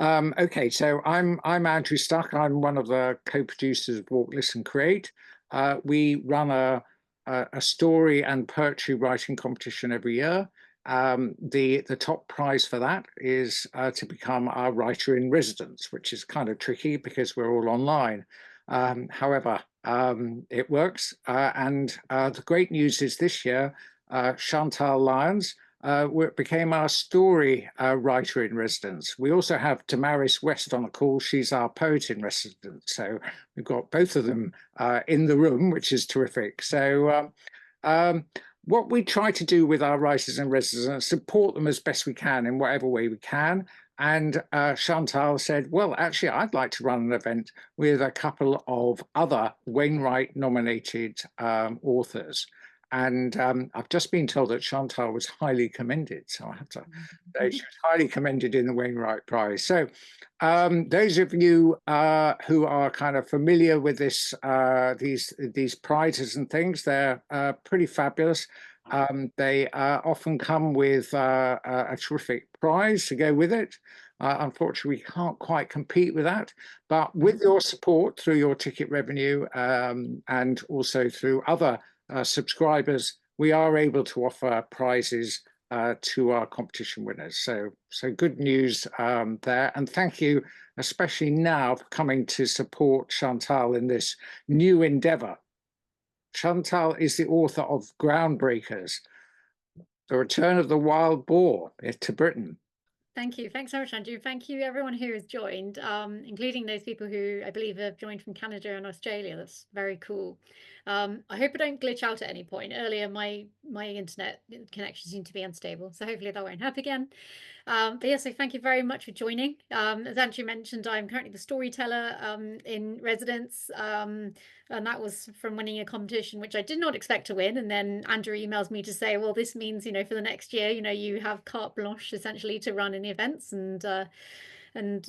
Okay, so I'm Andrew Stuck. I'm one of the co-producers of Walk, Listen, Create. We run a story and poetry writing competition every year. The top prize for that is to become our writer in residence, which is kind of tricky because we're all online. However, it works. And the great news is this year, Chantal Lyons became our story writer in residence. We also have Damaris West on the call. She's our poet in residence. So we've got both of them in the room, which is terrific. So what we try to do with our writers in residence, support them as best we can in whatever way we can. And Chantal said, well, actually, I'd like to run an event with a couple of other Wainwright nominated authors. And I've just been told that Chantal was highly commended. So I have to say she was highly commended in the Wainwright Prize. So those of you who are kind of familiar with this, these prizes and things, they're pretty fabulous. They often come with a terrific prize to go with it. Unfortunately, we can't quite compete with that. But with your support through your ticket revenue and also through other subscribers, we are able to offer prizes to our competition winners. So good news there. And thank you, especially now, for coming to support Chantal in this new endeavor. Chantal is the author of Groundbreakers, The Return of the Wild Boar to Britain. Thank you. Thanks so much, Andrew. Thank you, everyone who has joined, including those people who I believe have joined from Canada and Australia. That's very cool. I hope I don't glitch out at any point. Earlier, my internet connection seemed to be unstable, so hopefully that won't happen again. But yeah, so thank you very much for joining. As Andrew mentioned, I'm currently the storyteller in residence, and that was from winning a competition, which I did not expect to win. And then Andrew emails me to say, well, this means, for the next year, you have carte blanche essentially to run any events. And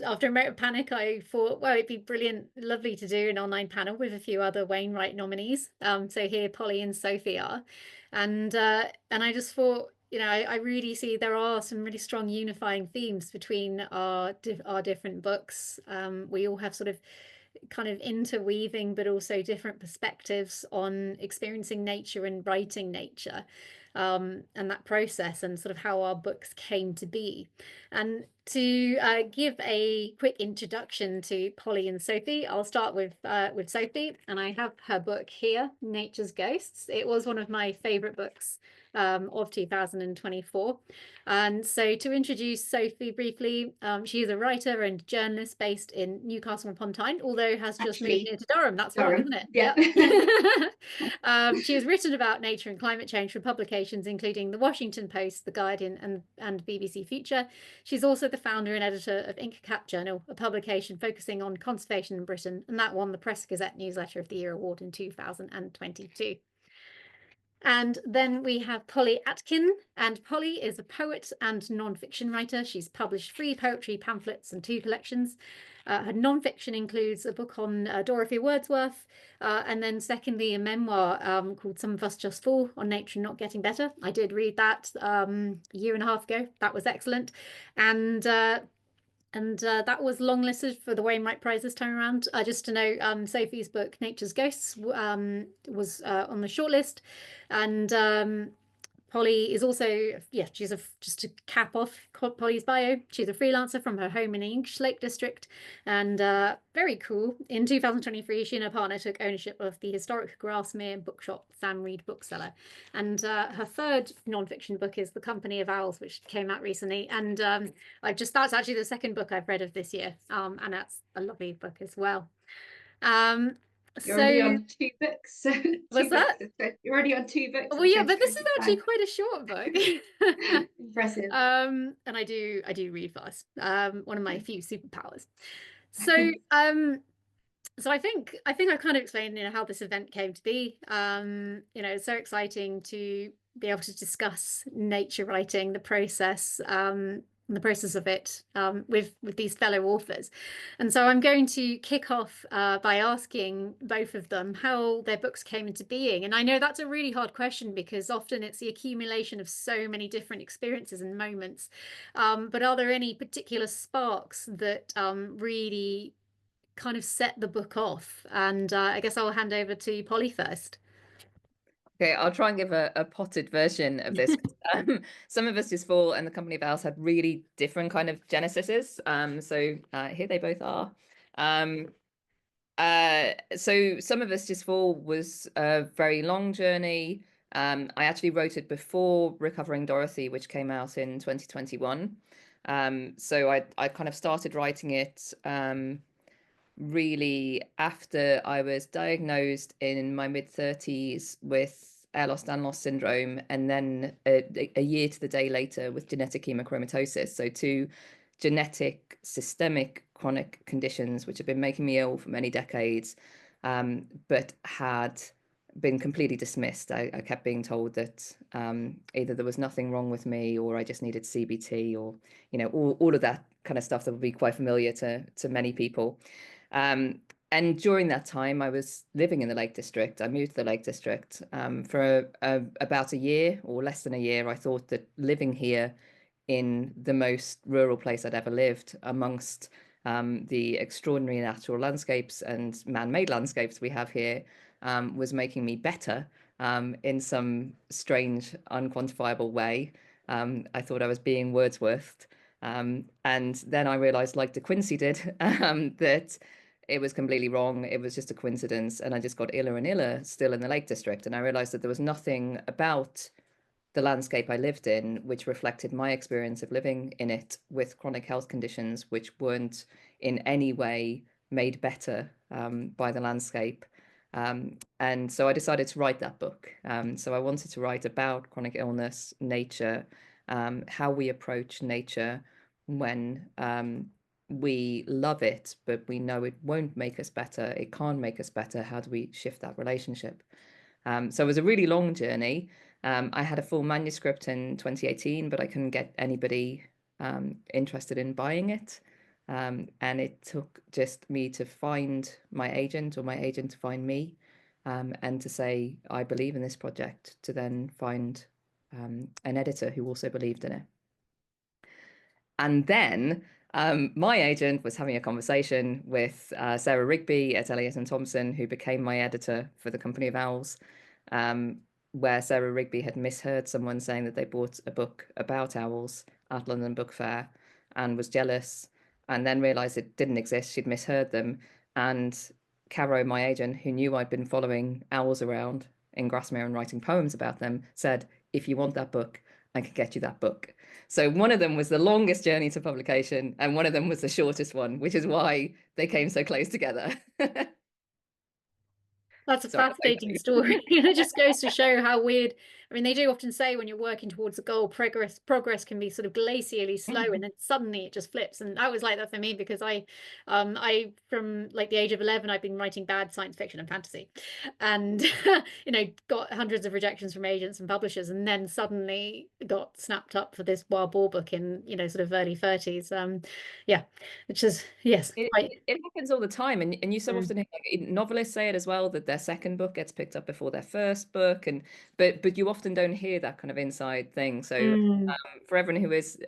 after a moment of panic, I thought, well, it'd be brilliant, lovely to do an online panel with a few other Wainwright nominees. So here Polly and Sophie are. And I just thought, I really see there are some really strong unifying themes between our different books. We all have sort of kind of interweaving, but also different perspectives on experiencing nature and writing nature, and that process and sort of how our books came to be. And to give a quick introduction to Polly and Sophie, I'll start with Sophie, and I have her book here, Nature's Ghosts. It was one of my favorite books of 2024. And so to introduce Sophie briefly, she is a writer and journalist based in Newcastle upon Tyne, although has just moved near to Durham. That's wrong, isn't it? Yeah. She has written about nature and climate change for publications including The Washington Post, The Guardian, and BBC Future. She's also the founder and editor of Inkcat Journal, a publication focusing on conservation in Britain, and that won the Press Gazette Newsletter of the Year award in 2022. And then we have Polly Atkin, and Polly is a poet and non-fiction writer. She's published 3 poetry pamphlets and 2 collections. Her non-fiction includes a book on Dorothy Wordsworth, and then secondly, a memoir called Some of Us Just Fall, on nature not getting better. I did read that a year and a half ago. That was excellent. And that was longlisted for the Wainwright Prize this time around. Just to note, Sophie's book, Nature's Ghosts, was on the shortlist. And Polly is also, she's just to cap off Polly's bio, she's a freelancer from her home in the English Lake District, and very cool. In 2023, she and her partner took ownership of the historic Grassmere bookshop, Sam Reed Bookseller. And her third non-fiction book is The Company of Owls, which came out recently. And that's actually the second book I've read of this year, and that's a lovely book as well. You're already on 2 books. What's that? You're already on 2 books. Well, yeah, but this is actually quite a short book. Impressive. And I do read fast. One of my few superpowers. So so I think I kind of explained how this event came to be. It's so exciting to be able to discuss nature writing, the process, the process of it with these fellow authors. And so I'm going to kick off by asking both of them how their books came into being. And I know that's a really hard question because often it's the accumulation of so many different experiences and moments. But are there any particular sparks that really kind of set the book off? And I guess I'll hand over to Polly first. Okay, I'll try and give a potted version of this. Some of Us Just Fall and The Company of Owls had really different kind of genesises. So here they both are. So Some of Us Just Fall was a very long journey. I actually wrote it before Recovering Dorothy, which came out in 2021. So I kind of started writing it really after I was diagnosed in my mid-30s with Ehlers-Danlos syndrome, and then a year to the day later with genetic hemochromatosis. So two genetic systemic chronic conditions which have been making me ill for many decades, but had been completely dismissed. I kept being told that either there was nothing wrong with me, or I just needed CBT, or all of that kind of stuff that would be quite familiar to many people. And during that time, I was living in the Lake District. I moved to the Lake District for about a year or less than a year. I thought that living here in the most rural place I'd ever lived, amongst the extraordinary natural landscapes and man-made landscapes we have here, was making me better in some strange, unquantifiable way. I thought I was being Wordsworthed. And then I realized, like De Quincey did, that it was completely wrong. It was just a coincidence. And I just got iller and iller still in the Lake District. And I realized that there was nothing about the landscape I lived in which reflected my experience of living in it with chronic health conditions, which weren't in any way made better by the landscape. And so I decided to write that book. So I wanted to write about chronic illness, nature, how we approach nature when we love it, but we know it won't make us better. It can't make us better. How do we shift that relationship? So it was a really long journey. I had a full manuscript in 2018, but I couldn't get anybody interested in buying it. And it took just me to find my agent, or my agent to find me, and to say, I believe in this project, to then find an editor who also believed in it. And then my agent was having a conversation with Sarah Rigby at Elliott and Thompson, who became my editor for The Company of Owls, where Sarah Rigby had misheard someone saying that they bought a book about owls at London Book Fair and was jealous, and then realized it didn't exist. She'd misheard them. And Caro, my agent, who knew I'd been following owls around in Grasmere and writing poems about them, said, if you want that book, I can get you that book. So one of them was the longest journey to publication, and one of them was the shortest one, which is why they came so close together. That's a fascinating story. It just goes to show how weird. I mean, they do often say when you're working towards a goal, progress can be sort of glacially slow, and then suddenly it just flips. And that was like that for me, because I from like the age of 11, I've been writing bad science fiction and fantasy, and got hundreds of rejections from agents and publishers, and then suddenly got snapped up for this wild boar book in sort of early 30s. Yeah, which is yes, it happens all the time, and you so often hear, like, novelists say it as well, that their second book gets picked up before their first book, and but you often don't hear that kind of inside thing. So for everyone who is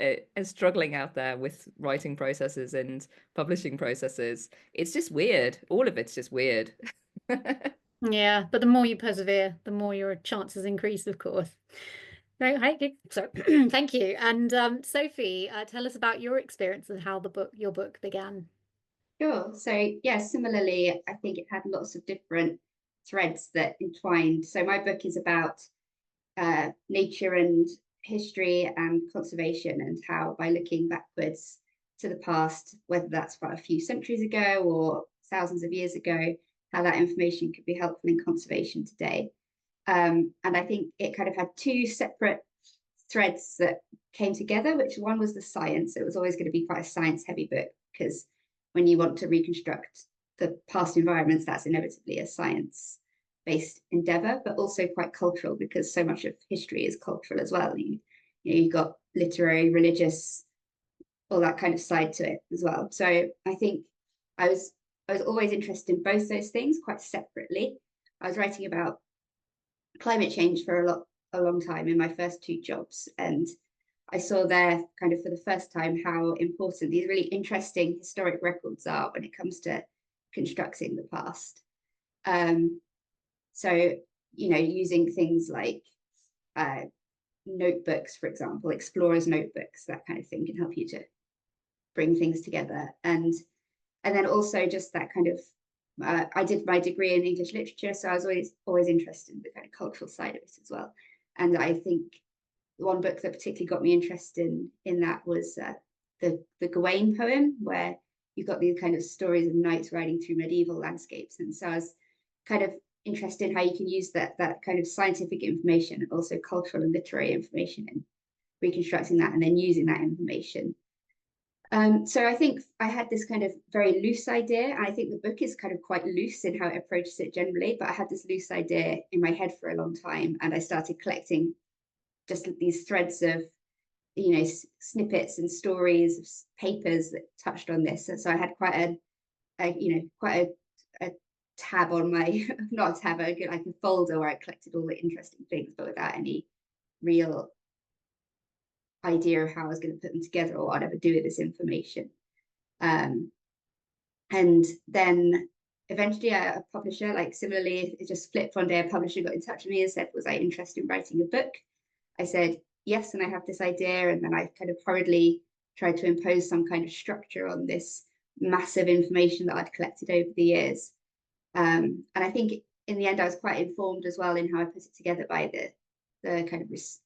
struggling out there with writing processes and publishing processes, it's just weird. All of it's just weird. Yeah, but the more you persevere, the more your chances increase, of course. Right, so thank you. And Sophie, tell us about your experience and how your book began. Sure. So yeah, similarly, I think it had lots of different threads that entwined. So my book is about nature and history and conservation, and how, by looking backwards to the past, whether that's a few centuries ago or thousands of years ago, how that information could be helpful in conservation today. And I think it kind of had two separate threads that came together, which one was the science. It was always going to be quite a science heavy book, because when you want to reconstruct the past environments, that's inevitably a science-based endeavor, but also quite cultural, because so much of history is cultural as well. You've got literary, religious, all that kind of side to it as well. So I think I was always interested in both those things quite separately. I was writing about climate change for a long time in my first 2 jobs, and I saw there kind of for the first time how important these really interesting historic records are when it comes to constructing the past. So, you know, using things like notebooks, for example, explorers' notebooks, that kind of thing can help you to bring things together. And then also just that kind of, I did my degree in English literature, so I was always interested in the kind of cultural side of it as well. And I think one book that particularly got me interested in that was the Gawain poem, where you've got these kind of stories of knights riding through medieval landscapes. And so I was kind of interested in how you can use that kind of scientific information and also cultural and literary information and reconstructing that and then using that information. So I think I had this kind of very loose idea, and I think the book is kind of quite loose in how it approaches it generally, but I had this loose idea in my head for a long time, and I started collecting just these threads of, you know, snippets and stories of papers that touched on this. And so I had quite a tab on my, not a tab, like a folder where I collected all the interesting things, but without any real idea of how I was going to put them together or what I'd ever do with this information. And then eventually a publisher, like similarly, it just flipped one day, a publisher got in touch with me and said, was I interested in writing a book? I said, yes, and I have this idea. And then I kind of hurriedly tried to impose some kind of structure on this massive information that I'd collected over the years. And I think in the end, I was quite informed as well in how I put it together by the kind of this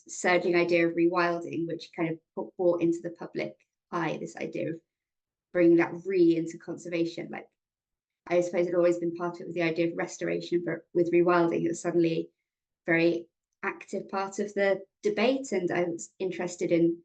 surging idea of rewilding, which kind of brought into the public eye this idea of bringing that into conservation. Like, I suppose it always been part of it with the idea of restoration, but with rewilding, it was suddenly very active part of the debate, and I was interested in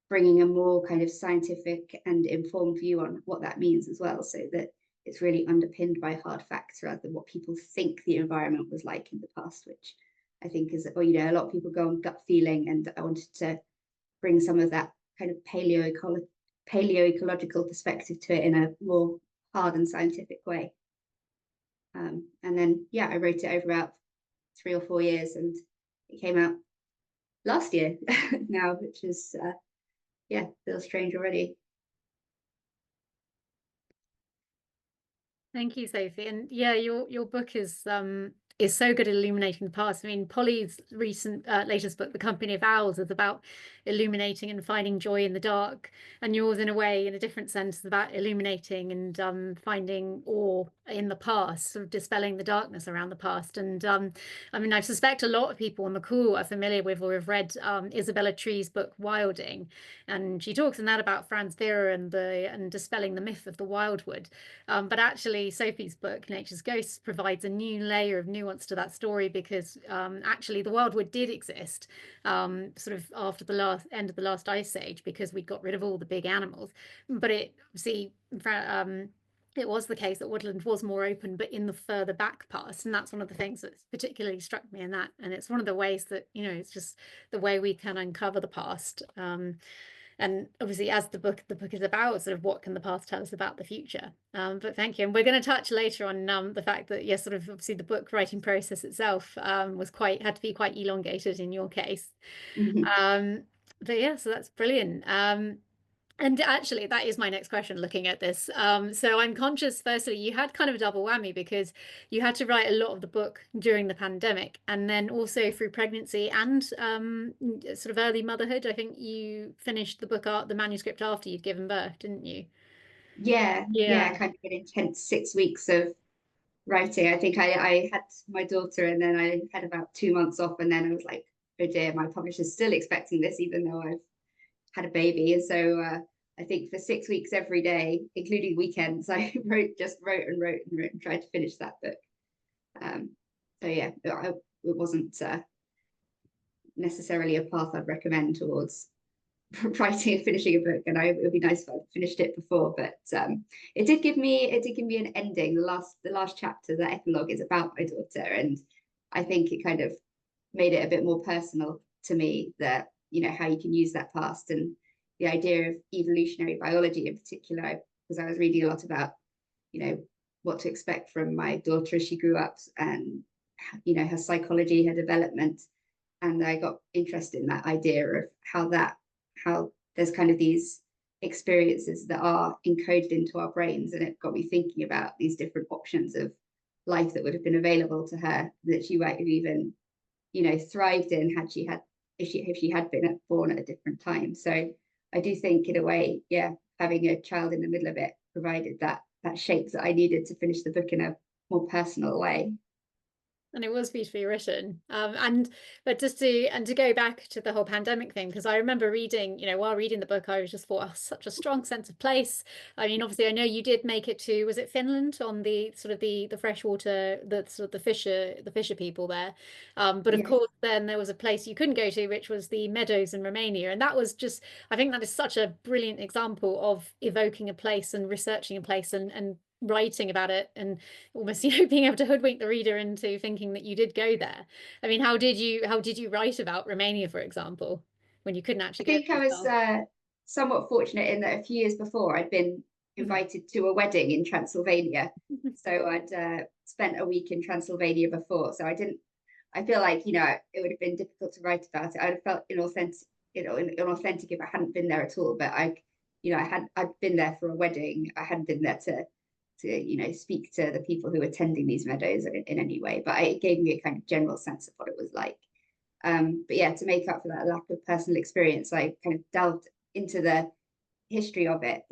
bringing a more kind of scientific and informed view on what that means as well, so that it's really underpinned by hard facts rather than what people think the environment was like in the past, which I think is, or, you know, a lot of people go on gut feeling, and I wanted to bring some of that kind of paleoecological perspective to it in a more hard and scientific way. And then, yeah, I wrote it over about 3 or 4 years, and it came out last year now, which is, yeah, feels strange already. Thank you, Sophie. And yeah, your book is so good at illuminating the past. I mean, Polly's recent latest book, The Company of Owls, is about illuminating and finding joy in the dark, and yours, in a way, in a different sense, is about illuminating and finding awe in the past, sort of dispelling the darkness around the past. And I mean, I suspect a lot of people on the call are familiar with or have read Isabella Tree's book Wilding, and she talks in that about Franz Vera and dispelling the myth of the wildwood. But actually, Sophie's book Nature's Ghosts provides a new layer of nuance to that story, because actually the wildwood did exist sort of after the end of the last ice age, because we got rid of all the big animals. But it was the case that woodland was more open, but in the further back past. And that's one of the things that's particularly struck me in that. And it's one of the ways that, you know, it's just the way we can uncover the past. And obviously, as the book is about, sort of what can the past tell us about the future. But thank you. And we're going to touch later on the fact that, yes, sort of obviously the book writing process itself had to be quite elongated in your case. Mm-hmm. But yeah, so that's brilliant. And actually, that is my next question, looking at this. So I'm conscious, firstly, you had kind of a double whammy, because you had to write a lot of the book during the pandemic, and then also through pregnancy and sort of early motherhood. I think you finished the manuscript after you'd given birth, didn't you? Yeah, kind of an intense 6 weeks of writing. I think I had my daughter, and then I had about 2 months off, and then I was like, oh dear, my publisher's still expecting this, even though I've had a baby. And so I think for 6 weeks every day, including weekends, I wrote and tried to finish that book. So yeah, it wasn't necessarily a path I'd recommend towards writing and finishing a book, and it would be nice if I'd finished it before, but it did give me an ending. The last chapter, the epilogue, is about my daughter, and I think it kind of made it a bit more personal to me, that, you know, how you can use that past and the idea of evolutionary biology in particular, because I was reading a lot about, you know, what to expect from my daughter as she grew up, and, you know, her psychology, her development. And I got interested in that idea of how there's kind of these experiences that are encoded into our brains. And it got me thinking about these different options of life that would have been available to her, that she might have even, you know, thrived in had she had, if she had been born at a different time. So I do think, in a way, yeah, having a child in the middle of it provided that shape that I needed to finish the book in a more personal way. And it was beautifully written. But to go back to the whole pandemic thing, because I remember reading, you know, while reading the book, I was just thought, oh, such a strong sense of place. I mean, obviously, I know you did make it to, was it Finland, on the sort of the freshwater, the sort of the fisher people there. But of course, then there was a place you couldn't go to, which was the meadows in Romania. And that was just, I think that is such a brilliant example of evoking a place and researching a place and writing about it, and almost, you know, being able to hoodwink the reader into thinking that you did go there. I mean, how did you write about Romania, for example, when you couldn't actually go? I think I was somewhat fortunate in that a few years before I'd been invited to a wedding in Transylvania. So I'd spent a week in Transylvania before. So I feel like, you know, it would have been difficult to write about it. I'd have felt inauthentic if I hadn't been there at all. But I'd been there for a wedding. I hadn't been there to you know, speak to the people who were attending these meadows in any way, but it gave me a kind of general sense of what it was like. But yeah, to make up for that lack of personal experience, I kind of delved into the history of it.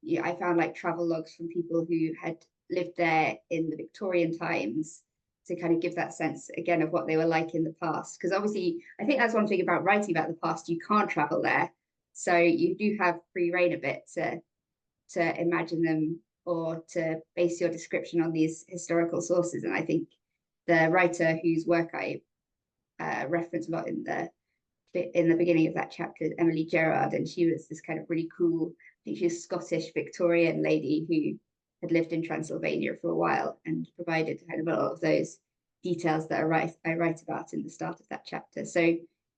Yeah, I found like travel logs from people who had lived there in the Victorian times, to kind of give that sense again of what they were like in the past. Because obviously, I think that's one thing about writing about the past, you can't travel there, so you do have free rein a bit to imagine them, or to base your description on these historical sources. And I think the writer whose work I reference a lot in the beginning of that chapter, Emily Gerard, and she was this kind of really cool, I think she's a Scottish Victorian lady who had lived in Transylvania for a while, and provided kind of a lot of those details that I write about in the start of that chapter. So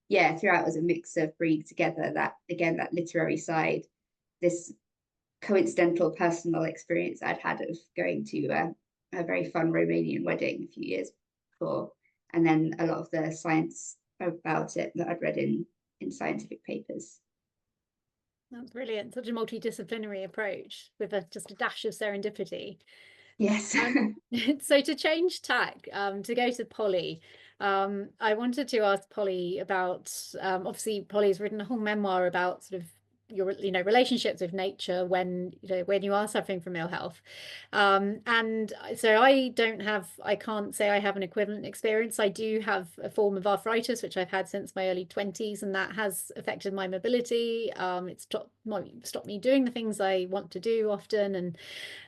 yeah, throughout was a mix of bringing together that, again, that literary side, this coincidental personal experience I'd had of going to a very fun Romanian wedding a few years before, and then a lot of the science about it that I'd read in scientific papers. That's brilliant. Such a multidisciplinary approach with just a dash of serendipity. Yes. So to change tack, to go to Polly, I wanted to ask Polly about, obviously Polly's written a whole memoir about sort of your, you know, relationships with nature when, you know, when you are suffering from ill health. And so I can't say I have an equivalent experience. I do have a form of arthritis, which I've had since my early 20s, and that has affected my mobility. It's stopped me doing the things I want to do often.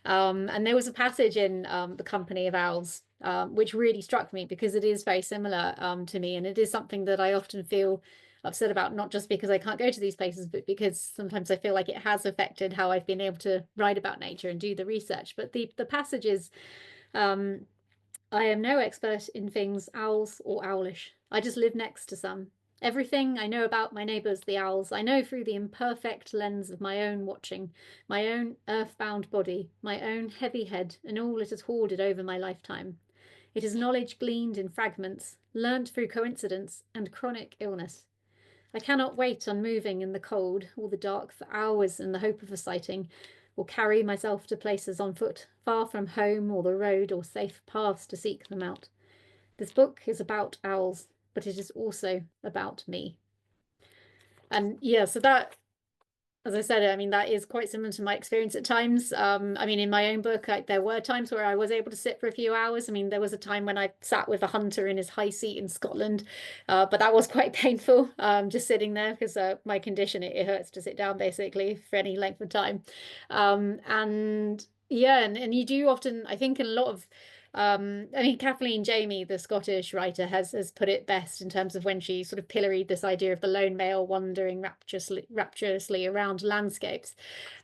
And there was a passage in The Company of Owls, which really struck me, because it is very similar to me, and it is something that I often feel upset about, not just because I can't go to these places, but because sometimes I feel like it has affected how I've been able to write about nature and do the research. But the passage is, I am no expert in things owls or owlish. I just live next to some. Everything I know about my neighbours, the owls, I know through the imperfect lens of my own watching, my own earthbound body, my own heavy head, and all it has hoarded over my lifetime. It is knowledge gleaned in fragments, learnt through coincidence and chronic illness. I cannot wait unmoving in the cold or the dark for hours in the hope of a sighting, or carry myself to places on foot, far from home or the road or safe paths to seek them out. This book is about owls, but it is also about me. And yeah, so that, as I said, I mean, that is quite similar to my experience at times. I mean, in my own book, there were times where I was able to sit for a few hours. I mean, there was a time when I sat with a hunter in his high seat in Scotland, but that was quite painful, just sitting there, because my condition, it hurts to sit down basically for any length of time. And yeah, and you do often, I think in a lot of I mean, Kathleen Jamie, the Scottish writer, has put it best in terms of when she sort of pilloried this idea of the lone male wandering rapturously around landscapes.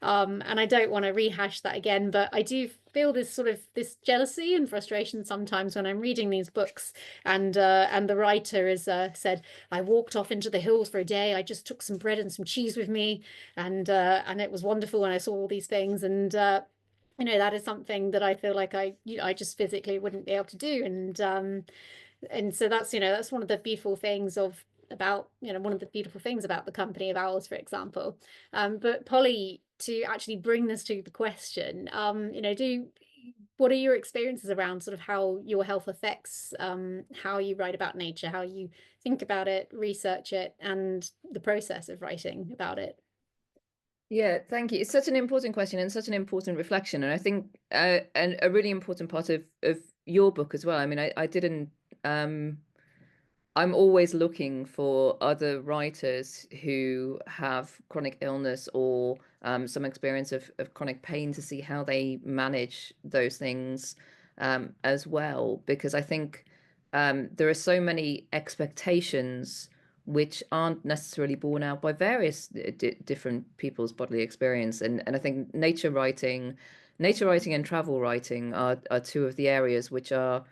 And I don't want to rehash that again, but I do feel this sort of this jealousy and frustration sometimes when I'm reading these books, and the writer has said, I walked off into the hills for a day. I just took some bread and some cheese with me, and it was wonderful, and I saw all these things, and you know, that is something that I feel like I just physically wouldn't be able to do, and so that's, you know, that's one of the beautiful things about, you know, one of the beautiful things about the Company of Owls, for example. But Polly, to actually bring this to the question, you know, what are your experiences around sort of how your health affects how you write about nature, how you think about it, research it, and the process of writing about it? Yeah, thank you. It's such an important question and such an important reflection, and I think and a really important part of your book as well. I mean, I didn't. I'm always looking for other writers who have chronic illness or some experience of chronic pain to see how they manage those things as well, because I think there are so many expectations which aren't necessarily borne out by various different people's bodily experience, and I think nature writing and travel writing are two of the areas which are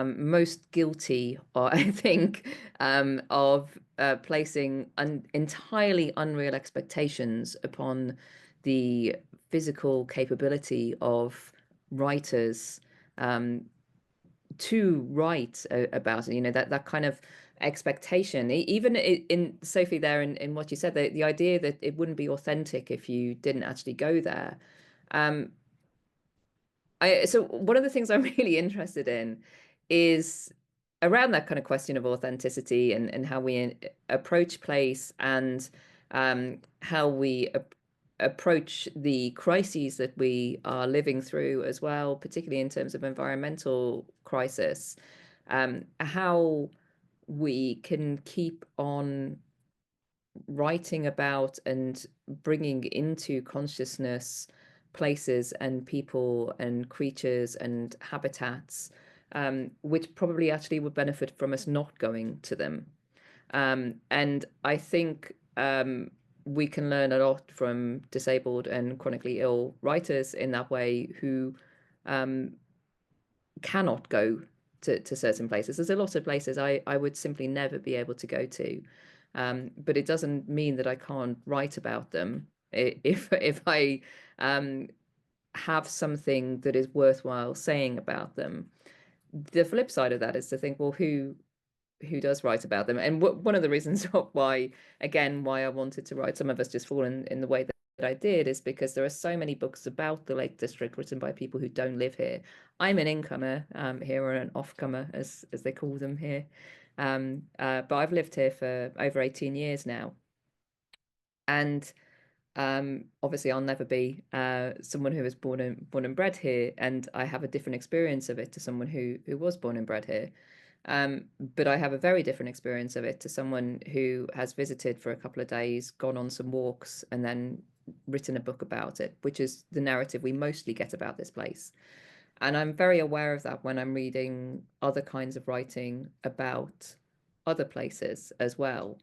most guilty, or I think, of placing entirely unreal expectations upon the physical capability of writers to write about it. You know, that kind of expectation, even in Sophie there, in what you said, the idea that it wouldn't be authentic if you didn't actually go there. So one of the things I'm really interested in is around that kind of question of authenticity and how we approach place, and how we approach the crises that we are living through as well, particularly in terms of environmental crisis, how we can keep on writing about and bringing into consciousness places and people and creatures and habitats, which probably actually would benefit from us not going to them. And I think we can learn a lot from disabled and chronically ill writers in that way, who cannot go to certain places. There's a lot of places I would simply never be able to go to. But it doesn't mean that I can't write about them if I have something that is worthwhile saying about them. The flip side of that is to think, well, who does write about them? And one of the reasons why I wanted to write Some of Us Just Fall in the way that I did is because there are so many books about the Lake District written by people who don't live here. I'm an incomer here, or an off-comer as they call them here. But I've lived here for over 18 years now. And obviously I'll never be someone who was born and bred here, and I have a different experience of it to someone who was born and bred here. But I have a very different experience of it to someone who has visited for a couple of days, gone on some walks, and then written a book about it, which is the narrative we mostly get about this place. And I'm very aware of that when I'm reading other kinds of writing about other places as well.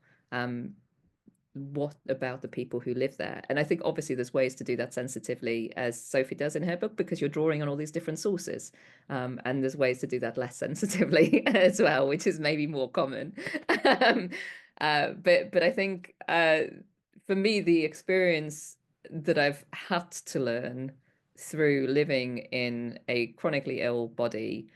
What about the people who live there? And I think obviously there's ways to do that sensitively, as Sophie does in her book, because you're drawing on all these different sources. And there's ways to do that less sensitively as well, which is maybe more common. But I think for me, the experience that I've had to learn through living in a chronically ill body,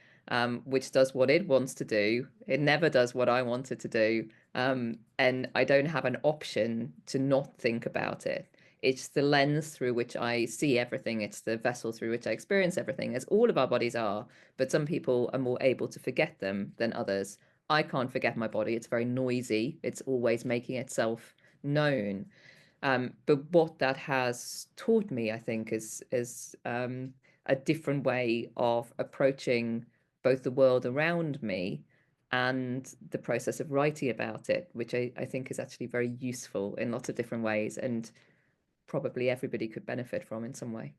which does what it wants to do, it never does what I want it to do. And I don't have an option to not think about it. It's the lens through which I see everything. It's the vessel through which I experience everything, as all of our bodies are. But some people are more able to forget them than others. I can't forget my body. It's very noisy. It's always making itself known. But what that has taught me, I think, is a different way of approaching both the world around me and the process of writing about it, which I think is actually very useful in lots of different ways, and probably everybody could benefit from in some way.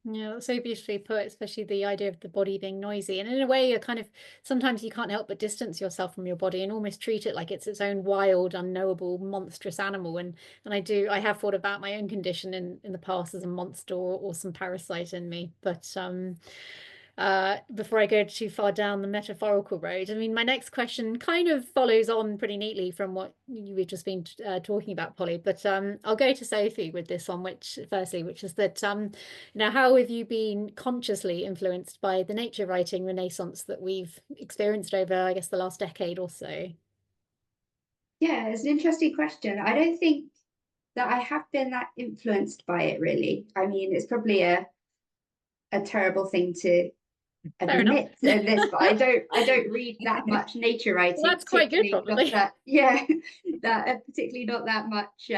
Yeah, that's so beautifully put, especially the idea of the body being noisy. And in a way, you're kind of, sometimes you can't help but distance yourself from your body and almost treat it like it's its own wild, unknowable, monstrous animal. And I have thought about my own condition in the past as a monster or some parasite in me. But before I go too far down the metaphorical road, I mean, my next question kind of follows on pretty neatly from what we've just been talking about, Polly. But I'll go to Sophie with this one, which is that how have you been consciously influenced by the nature writing renaissance that we've experienced over, I guess, the last decade or so? Yeah, it's an interesting question. I don't think that I have been that influenced by it, really. I mean, it's probably a terrible thing to admit in this, but I don't read that much nature writing. Well, that's quite good, probably. Particularly not that much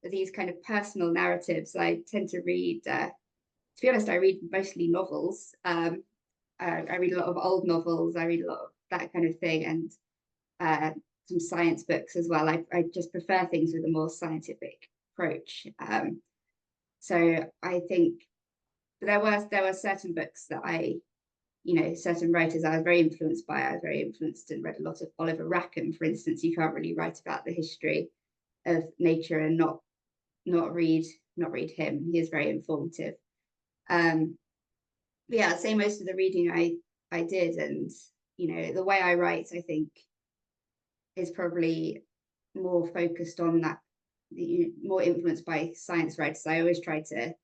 these kind of personal narratives. I tend to read, to be honest, I read mostly novels. I read a lot of old novels. I read a lot of that kind of thing, and some science books as well. I just prefer things with a more scientific approach. So I think there were certain books that certain writers I was very influenced by. I was very influenced and read a lot of Oliver Rackham, for instance. You can't really write about the history of nature and not read him. He is very informative. Yeah, I'd say most of the reading I did, and the way I write, I think, is probably more focused on that, more influenced by science writers. I always try to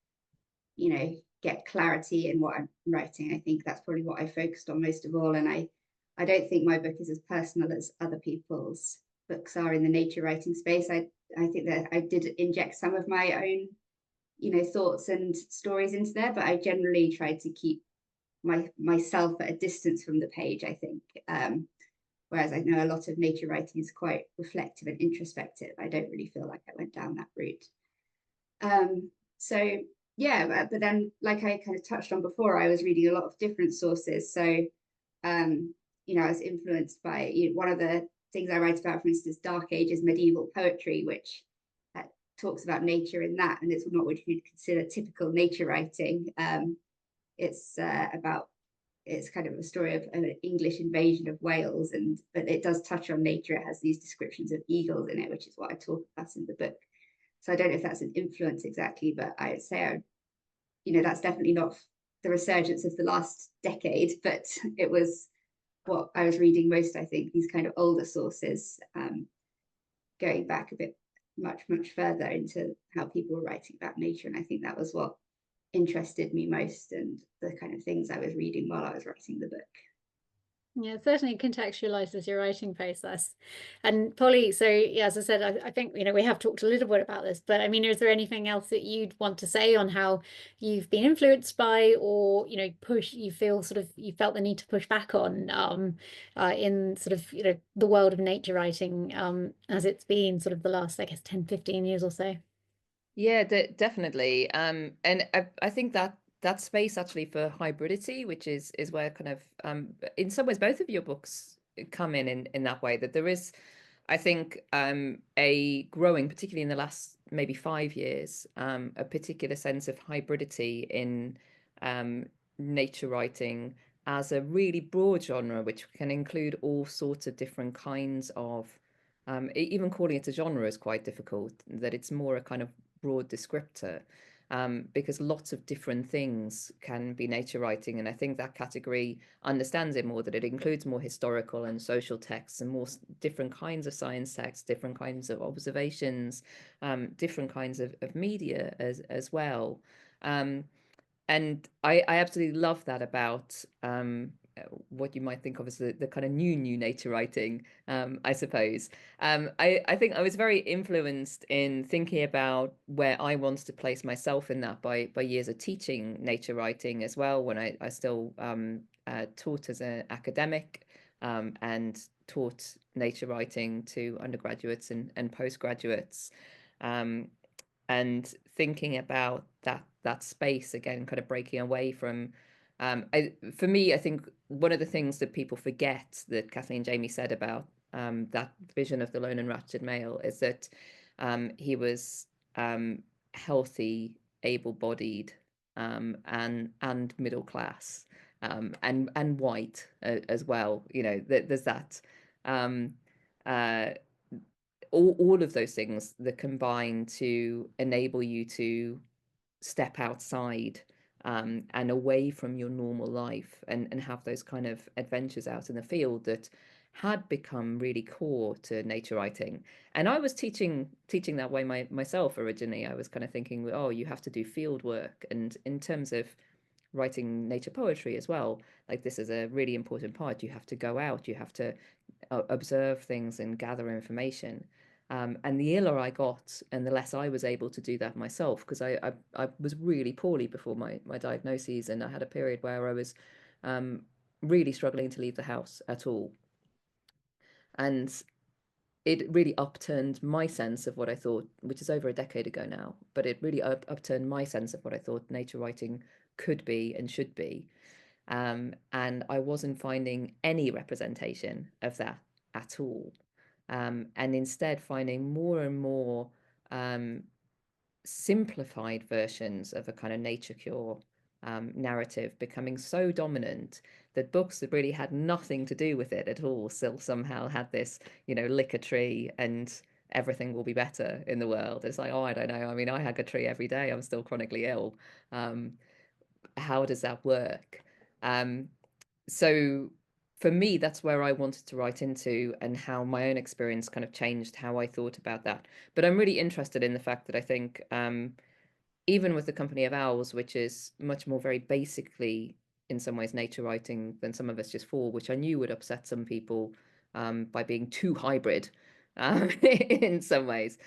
get clarity in what I'm writing. I think that's probably what I focused on most of all. And I don't think my book is as personal as other people's books are in the nature writing space. I think that I did inject some of my own, thoughts and stories into there, but I generally try to keep myself at a distance from the page, I think. Whereas I know a lot of nature writing is quite reflective and introspective. I don't really feel like I went down that route. So yeah, but then, like I kind of touched on before, I was reading a lot of different sources. So, I was influenced by one of the things I write about, for instance, Dark Ages medieval poetry, which talks about nature in that, and it's not what you'd consider typical nature writing. It's kind of a story of an English invasion of Wales, but it does touch on nature. It has these descriptions of eagles in it, which is what I talk about in the book. So I don't know if that's an influence exactly, but I would say, that's definitely not the resurgence of the last decade, but it was what I was reading most, I think, these kind of older sources, going back a bit much further into how people were writing about nature. And I think that was what interested me most, and the kind of things I was reading while I was writing the book. Yeah, it certainly contextualizes your writing process. And Polly, so yeah, as I said, I think we have talked a little bit about this, but I mean, is there anything else that you'd want to say on how you've been influenced by, or you felt the need to push back on in sort of the world of nature writing as it's been sort of the last, I guess, 10-15 years or so? Yeah, definitely. And I think that space actually for hybridity, which is where kind of in some ways both of your books come in that way, that there is, I think, a growing, particularly in the last maybe 5 years, a particular sense of hybridity in nature writing as a really broad genre, which can include all sorts of different kinds of, even calling it a genre is quite difficult, that it's more a kind of broad descriptor, because lots of different things can be nature writing. And I think that category understands it more, that it includes more historical and social texts and more different kinds of science texts, different kinds of observations, different kinds of media as well. And I absolutely love that about what you might think of as the kind of new nature writing, I suppose. I think I was very influenced in thinking about where I wanted to place myself in that by years of teaching nature writing as well, when I still taught as an academic, and taught nature writing to undergraduates and postgraduates. And thinking about that space again, kind of breaking away from, for me, I think one of the things that people forget that Kathleen Jamie said about that vision of the lone and raptured male is that he was healthy, able-bodied, and middle class, and white as well. You know, there's that. All of those things that combine to enable you to step outside, and away from your normal life, and have those kind of adventures out in the field that had become really core to nature writing. And I was teaching that way myself originally. I was kind of thinking, oh, you have to do field work, and in terms of writing nature poetry as well, like, this is a really important part. You have to go out, you have to observe things and gather information. And the iller I got, and the less I was able to do that myself, because I was really poorly before my diagnoses, and I had a period where I was really struggling to leave the house at all. And it really upturned my sense of what I thought, which is over a decade ago now, but it really upturned my sense of what I thought nature writing could be and should be. And I wasn't finding any representation of that at all. And instead finding more and more simplified versions of a kind of nature cure narrative becoming so dominant that books that really had nothing to do with it at all still somehow had this, you know, lick a tree and everything will be better in the world. It's like, oh, I don't know. I mean, I hug a tree every day. I'm still chronically ill. How does that work? So for me, that's where I wanted to write into, and how my own experience kind of changed how I thought about that. But I'm really interested in the fact that I think even with the Company of Owls, which is much more very basically in some ways nature writing than Some of Us Just Fall, which I knew would upset some people by being too hybrid in some ways.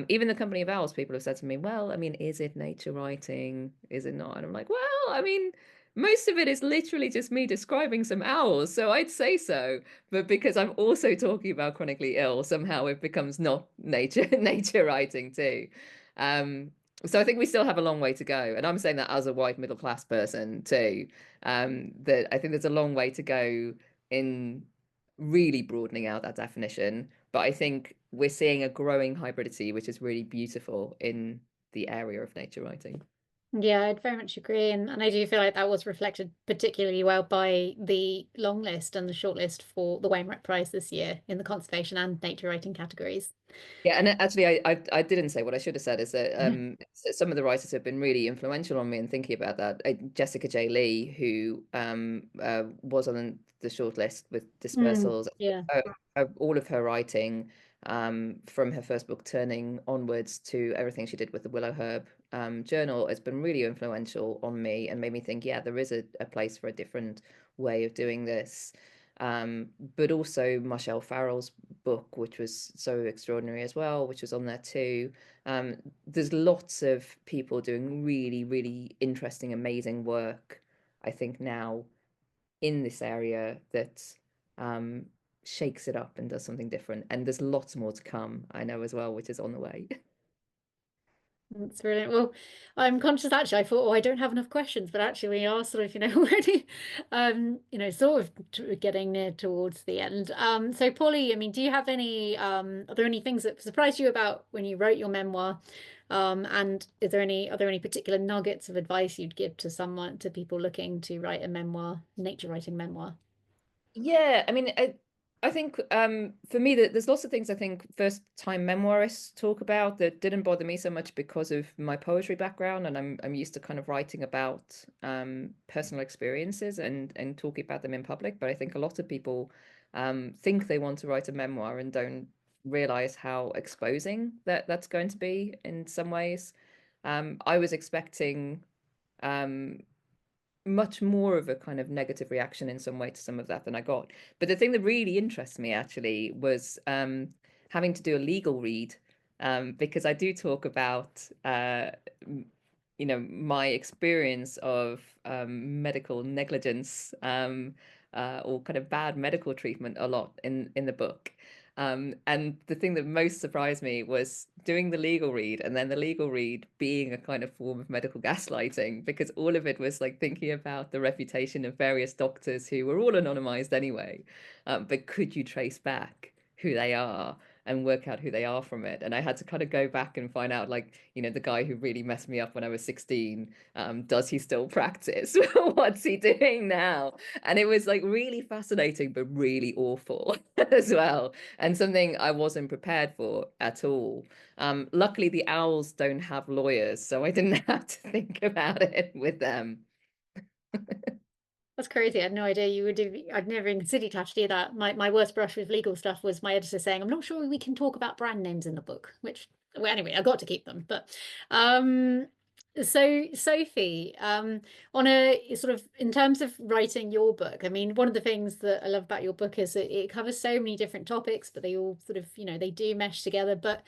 Even the Company of Owls, people have said to me, well, I mean, is it nature writing? Is it not? And I'm like, well, I mean, most of it is literally just me describing some owls, so I'd say so. But because I'm also talking about chronically ill, somehow it becomes not nature writing too. So I think we still have a long way to go, and I'm saying that as a white middle class person too. That I think there's a long way to go in really broadening out that definition. But I think we're seeing a growing hybridity, which is really beautiful in the area of nature writing. Yeah, I'd very much agree. And I do feel like that was reflected particularly well by the long list and the short list for the Wainwright Prize this year in the conservation and nature writing categories. Yeah, and actually, I didn't say what I should have said is that some of the writers have been really influential on me in thinking about that. Jessica J. Lee, who was on the shortlist with Dispersals, Yeah. all of her writing from her first book Turning onwards to everything she did with the Willow Herb journal has been really influential on me and made me think, yeah, there is a place for a different way of doing this. But also Michelle Farrell's book, which was so extraordinary as well, which was on there too. There's lots of people doing really, really interesting, amazing work, I think, now in this area that shakes it up and does something different. And there's lots more to come, I know as well, which is on the way. That's brilliant. Well, I'm conscious actually, I thought, oh, I don't have enough questions, but actually we are sort of, already, sort of getting near towards the end. So Paulie, I mean, do you have any, are there any things that surprised you about when you wrote your memoir? And are there any particular nuggets of advice you'd give to people looking to write a memoir, nature writing memoir? Yeah, I mean, I think for me that there's lots of things I think first time memoirists talk about that didn't bother me so much because of my poetry background, and I'm used to kind of writing about personal experiences and talking about them in public. But I think a lot of people think they want to write a memoir and don't realize how exposing that's going to be in some ways. I was expecting much more of a kind of negative reaction in some way to some of that than I got. But the thing that really interests me actually was having to do a legal read, because I do talk about my experience of medical negligence or kind of bad medical treatment a lot in the book. And the thing that most surprised me was doing the legal read, and then the legal read being a kind of form of medical gaslighting, because all of it was like thinking about the reputation of various doctors who were all anonymized anyway. But could you trace back who they are and work out who they are from it. And I had to kind of go back and find out, like, you know, the guy who really messed me up when I was 16, does he still practice? What's he doing now? And it was like really fascinating, but really awful as well, and something I wasn't prepared for at all. Luckily, the owls don't have lawyers, so I didn't have to think about it with them. That's crazy. I had no idea you would do. I'd never even considered to have to do that. My worst brush with legal stuff was my editor saying, "I'm not sure we can talk about brand names in the book," which, well, anyway, I got to keep them. But so Sophie, on a sort of, in terms of writing your book, I mean, one of the things that I love about your book is that it covers so many different topics, but they all sort of, you know, they do mesh together. But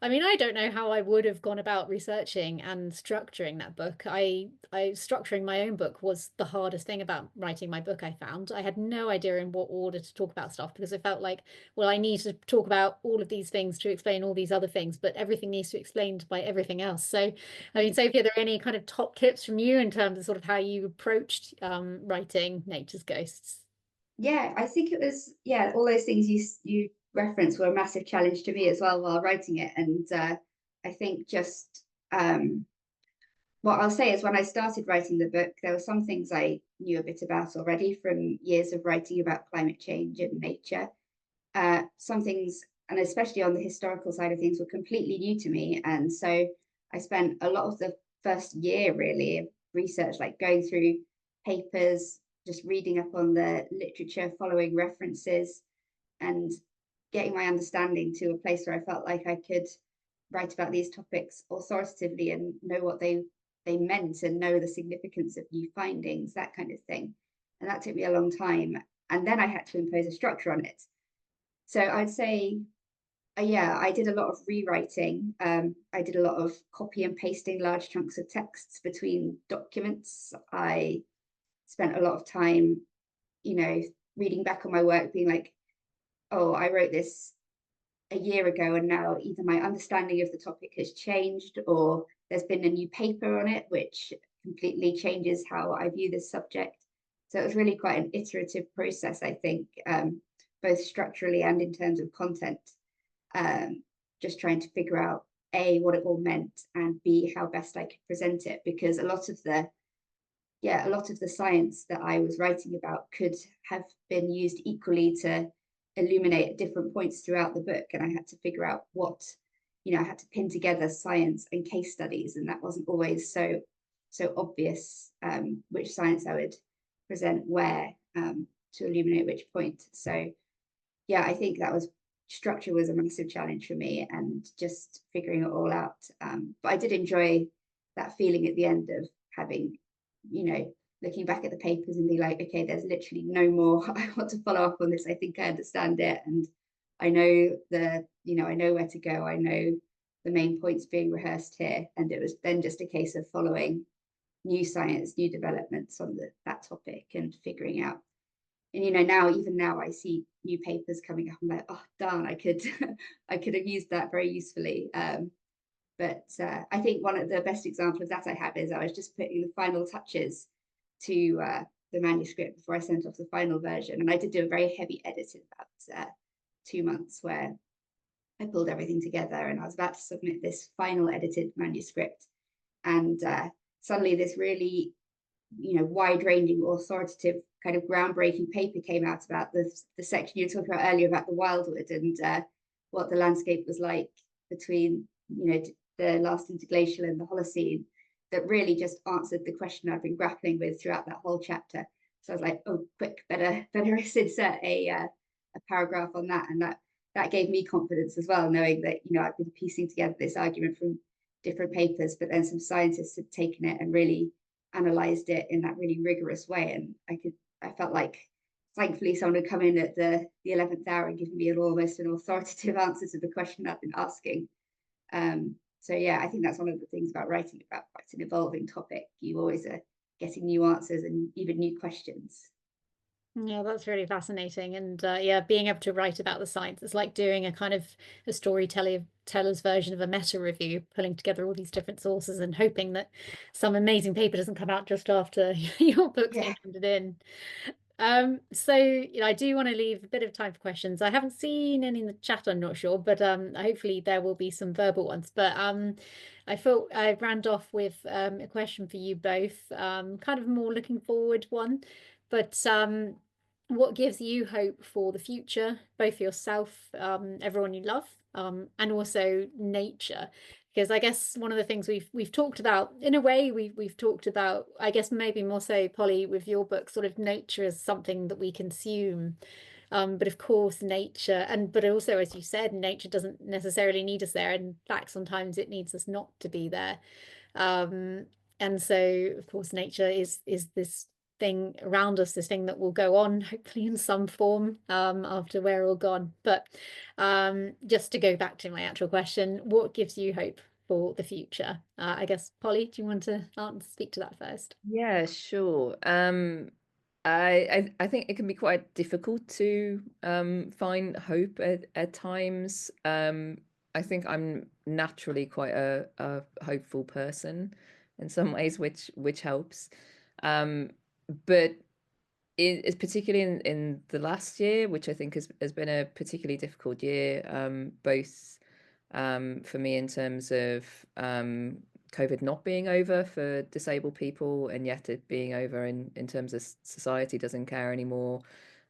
I mean, I don't know how I would have gone about researching and structuring that book. I structuring my own book was the hardest thing about writing my book. I found I had no idea in what order to talk about stuff, because I felt like, well, I need to talk about all of these things to explain all these other things, but everything needs to be explained by everything else. So, I mean, Sophie, are there any kind of top tips from you in terms of sort of how you approached writing Nature's Ghosts? Yeah, I think it was, yeah, all those things you referenced were a massive challenge to me as well while writing it. And I think just what I'll say is, when I started writing the book, there were some things I knew a bit about already from years of writing about climate change and nature. Some things, and especially on the historical side of things, were completely new to me. And so I spent a lot of the first year really of research, like going through papers, just reading up on the literature, following references, and getting my understanding to a place where I felt like I could write about these topics authoritatively and know what they meant and know the significance of new findings, that kind of thing. And that took me a long time. And then I had to impose a structure on it. So I'd say, yeah, I did a lot of rewriting. I did a lot of copy and pasting large chunks of texts between documents. I spent a lot of time, you know, reading back on my work, being like, oh, I wrote this a year ago, and now either my understanding of the topic has changed, or there's been a new paper on it, which completely changes how I view this subject. So it was really quite an iterative process, I think, both structurally and in terms of content. Just trying to figure out A, what it all meant, and B, how best I could present it, because a lot of the science that I was writing about could have been used equally to illuminate at different points throughout the book. And I had to figure out what, you know, I had to pin together science and case studies, and that wasn't always so obvious, which science I would present where, to illuminate which point. So yeah, I think structure was a massive challenge for me, and just figuring it all out. But I did enjoy that feeling at the end of having, you know, looking back at the papers and be like, okay, there's literally no more I want to follow up on this. I think I understand it, and I know I know where to go. I know the main points being rehearsed here. And it was then just a case of following new science, new developments on that topic, and figuring out. And you know, even now I see new papers coming up. I'm like, oh darn, I could have used that very usefully. But I think one of the best examples of that I have is I was just putting the final touches to the manuscript before I sent off the final version. And I did do a very heavy edit in about 2 months, where I pulled everything together, and I was about to submit this final edited manuscript. And suddenly this really, you know, wide-ranging, authoritative, kind of groundbreaking paper came out about the section you were talking about earlier about the wildwood, and what the landscape was like between, you know, the last interglacial and the Holocene, that really just answered the question I've been grappling with throughout that whole chapter. So I was like, oh, quick, better insert a paragraph on that. And that gave me confidence as well, knowing that, you know, I've been piecing together this argument from different papers, but then some scientists had taken it and really analyzed it in that really rigorous way. And I felt like, thankfully, someone had come in at the 11th hour and given me almost an authoritative answer to the question I've been asking. So yeah, I think that's one of the things about writing about quite an evolving topic. You always are getting new answers and even new questions. Yeah, that's really fascinating. And yeah, being able to write about the science, it's like doing a kind of a storyteller's version of a meta review, pulling together all these different sources and hoping that some amazing paper doesn't come out just after your book's been handed in. So I do want to leave a bit of time for questions. I haven't seen any in the chat, I'm not sure, but hopefully there will be some verbal ones. But I thought I ran off with a question for you both, kind of more looking forward one, but what gives you hope for the future, both for yourself, everyone you love, and also nature? Because I guess one of the things we've talked about, in a way, we've talked about, I guess maybe more so, Polly, with your book, sort of nature as something that we consume. But of course, nature, but also, as you said, nature doesn't necessarily need us there. In fact, sometimes it needs us not to be there. And so, of course, nature is this thing around us, this thing that will go on, hopefully in some form, after we're all gone. But just to go back to my actual question, what gives you hope for the future? I guess, Polly, do you want to speak to that first? Yeah, sure. I think it can be quite difficult to find hope at times. I think I'm naturally quite a hopeful person in some ways, which helps. But it's particularly in the last year, which I think has been a particularly difficult year, both for me in terms of COVID not being over for disabled people, and yet it being over in terms of society doesn't care anymore.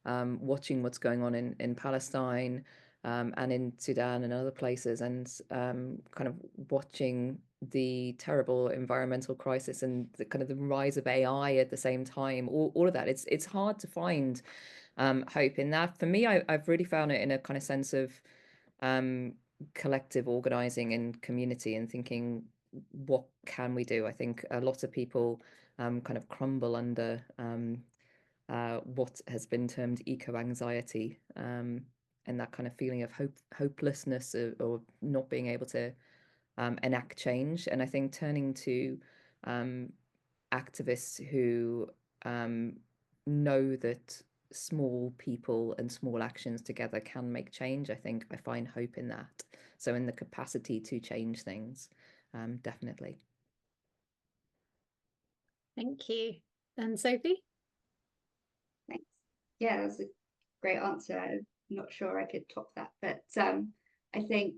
Watching what's going on in Palestine, and in Sudan and other places, and kind of watching the terrible environmental crisis and the kind of the rise of AI at the same time, all of that. It's hard to find hope in that. For me, I've really found it in a kind of sense of collective organizing and community, and thinking, what can we do? I think a lot of people kind of crumble under what has been termed eco-anxiety, and that kind of feeling of hopelessness, or not being able to enact change. And I think turning to activists who know that small people and small actions together can make change, I think I find hope in that. So in the capacity to change things, definitely. Thank you. And Sophie? Thanks. Yeah, that's a great answer. I'm not sure I could top that, but I think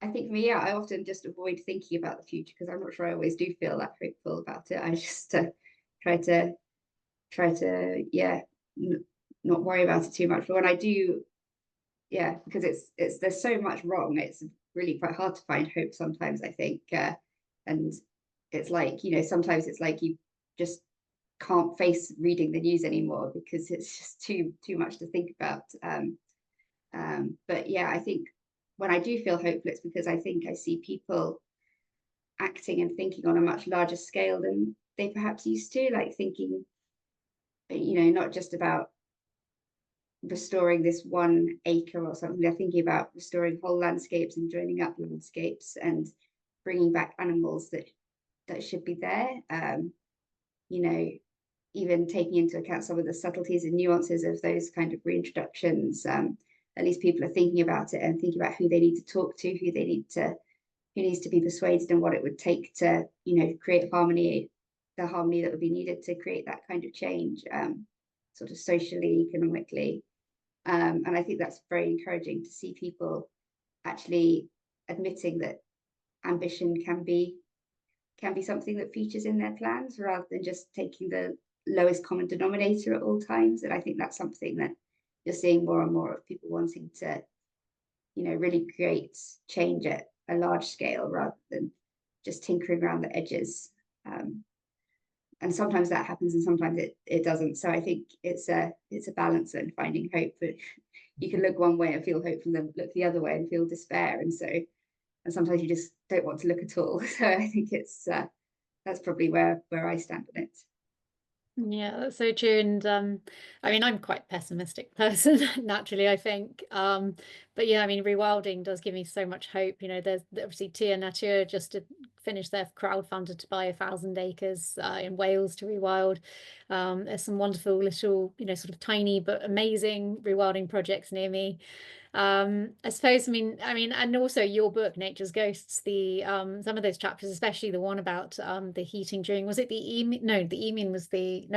for me, yeah, I often just avoid thinking about the future because I'm not sure I always do feel that hopeful about it. I just try to yeah, not worry about it too much. But when I do, yeah, because it's there's so much wrong, it's really quite hard to find hope sometimes, I think. And it's like, sometimes it's like you just can't face reading the news anymore because it's just too much to think about. But yeah, I think when I do feel hopeful, it's because I think I see people acting and thinking on a much larger scale than they perhaps used to, like thinking, not just about restoring this 1 acre or something. They're thinking about restoring whole landscapes and joining up landscapes and bringing back animals that should be there. Even taking into account some of the subtleties and nuances of those kind of reintroductions. At least people are thinking about it and thinking about who they need to talk to, who needs to be persuaded, and what it would take to, create harmony, the harmony that would be needed to create that kind of change, sort of socially, economically. And I think that's very encouraging to see people actually admitting that ambition can be something that features in their plans, rather than just taking the lowest common denominator at all times. And I think that's something that you're seeing more and more of, people wanting to, really create change at a large scale rather than just tinkering around the edges. And sometimes that happens and sometimes it doesn't. So I think it's a balance in finding hope. But you can look one way and feel hope, and then look the other way and feel despair. And sometimes you just don't want to look at all. So I think that's probably where I stand on it. Yeah, that's so true. And I mean, I'm quite a pessimistic person naturally, I think. But yeah, I mean, rewilding does give me so much hope. There's obviously Tia Natur just to finish their crowdfunded to buy 1,000 acres in Wales to rewild. There's some wonderful little, sort of tiny but amazing rewilding projects near me. I suppose, I mean, and also your book, Nature's Ghosts, the some of those chapters, especially the one about the heating during, was it the Emin? No, the Emin was the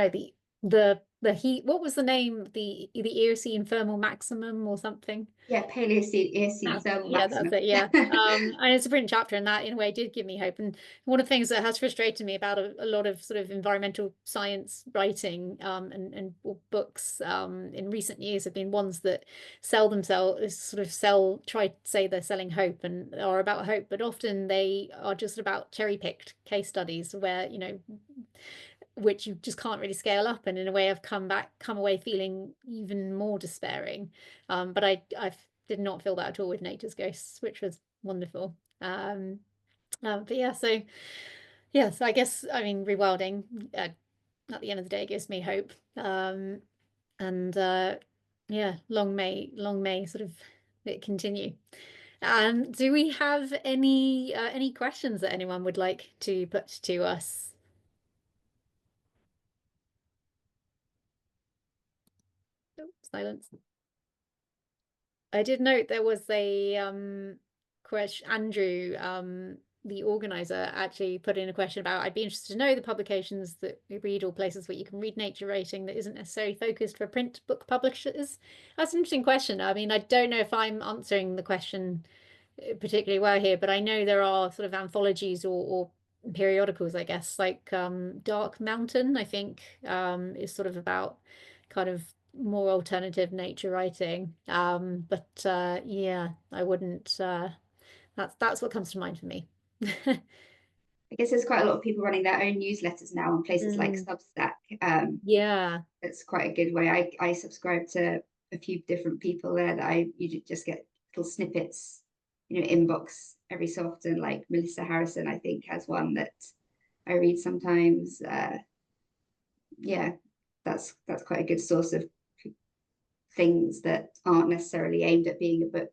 the heat, what was the name, the Eocene thermal maximum or something? Yeah, Paleocene thermal Yeah, maximum. that's it. Yeah. And it's a brilliant chapter, and that in a way did give me hope. And one of the things that has frustrated me about a lot of sort of environmental science writing and books in recent years have been ones that sell themselves, try to say they're selling hope and are about hope, but often they are just about cherry-picked case studies where, you know, which you just can't really scale up, and in a way I've come away feeling even more despairing. But I did not feel that at all with Nature's Ghosts, which was wonderful. But yeah, so I guess, I mean, rewilding at the end of the day gives me hope. And yeah, long may sort of it continue. Do we have any questions that anyone would like to put to us? Oh, silence. I did note there was a question. Andrew, the organizer, actually put in a question about, I'd be interested to know the publications that we read or places where you can read nature writing that isn't necessarily focused for print book publishers. That's an interesting question. I mean, I don't know if I'm answering the question particularly well here, but I know there are sort of anthologies or periodicals, I guess, like Dark Mountain, I think, is sort of about kind of more alternative nature writing. But yeah, I wouldn't that's what comes to mind for me. I guess there's quite a lot of people running their own newsletters now on places like Substack. Yeah. It's quite a good way. I subscribe to a few different people there that you just get little snippets, you know, inbox every so often. Like Melissa Harrison, I think, has one that I read sometimes. Yeah, that's quite a good source of things that aren't necessarily aimed at being a book.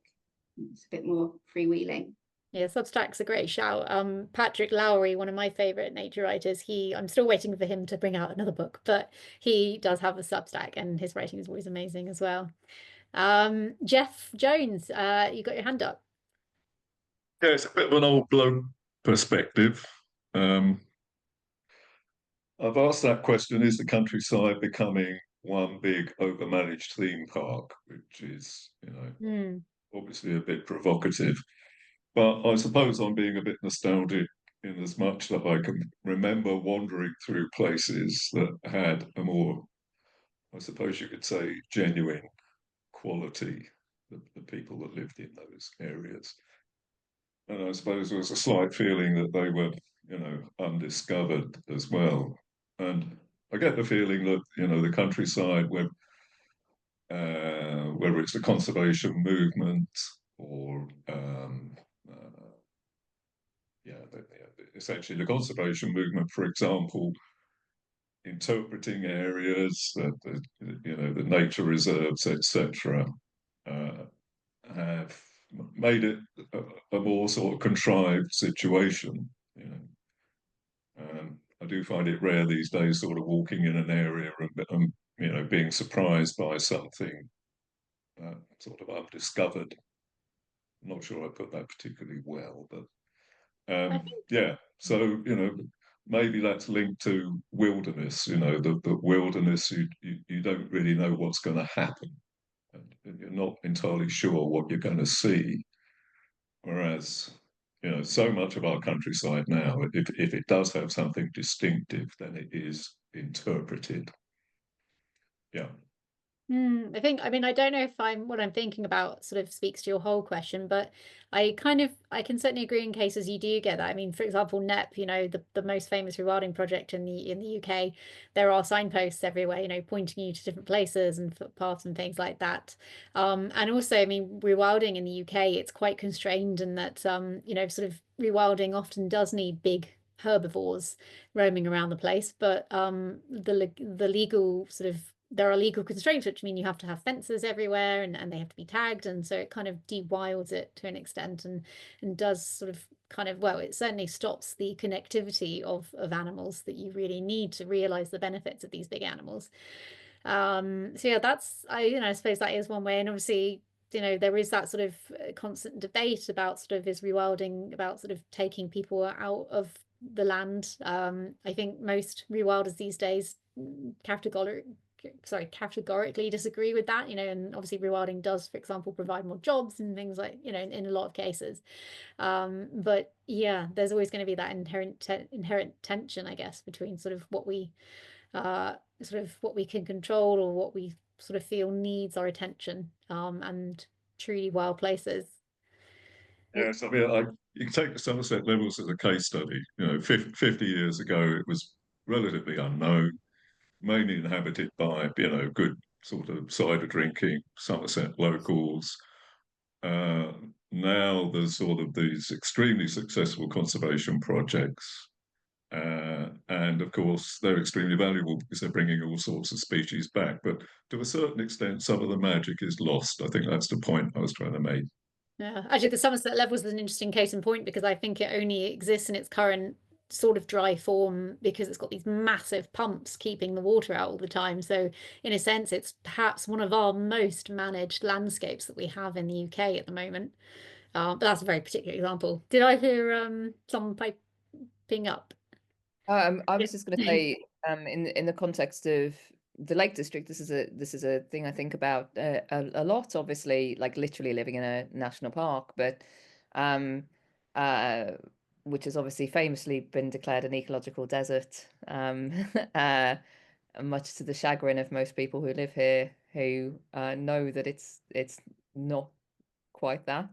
It's a bit more freewheeling. Yeah, Substack's a great shout. Patrick Lowry, one of my favorite nature writers, I'm still waiting for him to bring out another book, but he does have a Substack and his writing is always amazing as well. Jeff Jones, you got your hand up. Yeah, it's a bit of an old bloke perspective. I've asked that question, is the countryside becoming one big overmanaged theme park, which is, you know, obviously a bit provocative. But I suppose I'm being a bit nostalgic in as much that I can remember wandering through places that had a more, I suppose you could say, genuine quality, the people that lived in those areas. And I suppose there was a slight feeling that they were, you know, undiscovered as well. And I get the feeling that, you know, the countryside, whether it's the conservation movement or essentially the conservation movement, for example, interpreting areas, you know, the nature reserves, etc., have made it a more sort of contrived situation. You know, I do find it rare these days, sort of walking in an area and you know, being surprised by something sort of undiscovered. I'm not sure I put that particularly well, but yeah. So you know, maybe that's linked to wilderness. You know, the wilderness, you don't really know what's going to happen, and you're not entirely sure what you're going to see. Whereas, you know, so much of our countryside now, if it does have something distinctive, then it is interpreted. Yeah. I think, I mean, I don't know if what I'm thinking about sort of speaks to your whole question, but I can certainly agree in cases you do get that. I mean, for example, NEP, you know, the most famous rewilding project in the UK, there are signposts everywhere, you know, pointing you to different places and footpaths and things like that. And also, I mean, rewilding in the UK, it's quite constrained in that, you know, sort of rewilding often does need big herbivores roaming around the place, but the legal sort of, there are legal constraints, which mean you have to have fences everywhere and they have to be tagged. And so it kind of de-wilds it to an extent and does sort of kind of, well, it certainly stops the connectivity of animals that you really need to realize the benefits of these big animals. So yeah, I suppose that is one way. And obviously, you know, there is that sort of constant debate about sort of, is rewilding about sort of taking people out of the land. I think most rewilders these days categorically disagree with that, you know, and obviously rewilding does, for example, provide more jobs and things like, you know, in a lot of cases. But yeah, there's always going to be that inherent tension, I guess, between sort of what we can control, or what we sort of feel needs our attention, and truly wild places. Yes, I mean, you can take the Somerset Levels as a case study. You know, 50 years ago, it was relatively unknown, mainly inhabited by, you know, good sort of cider drinking Somerset locals. Now there's sort of these extremely successful conservation projects. And of course, they're extremely valuable because they're bringing all sorts of species back. But to a certain extent, some of the magic is lost. I think that's the point I was trying to make. Yeah, actually, the Somerset Levels is an interesting case in point, because I think it only exists in its current sort of dry form because it's got these massive pumps keeping the water out all the time. So in a sense, it's perhaps one of our most managed landscapes that we have in the UK at the moment. But that's a very particular example. Did I hear someone piping up? I was just going to say, in the context of the Lake District, this is a thing I think about a lot. Obviously, like literally living in a national park, but which has obviously famously been declared an ecological desert, much to the chagrin of most people who live here, who know that it's not quite that.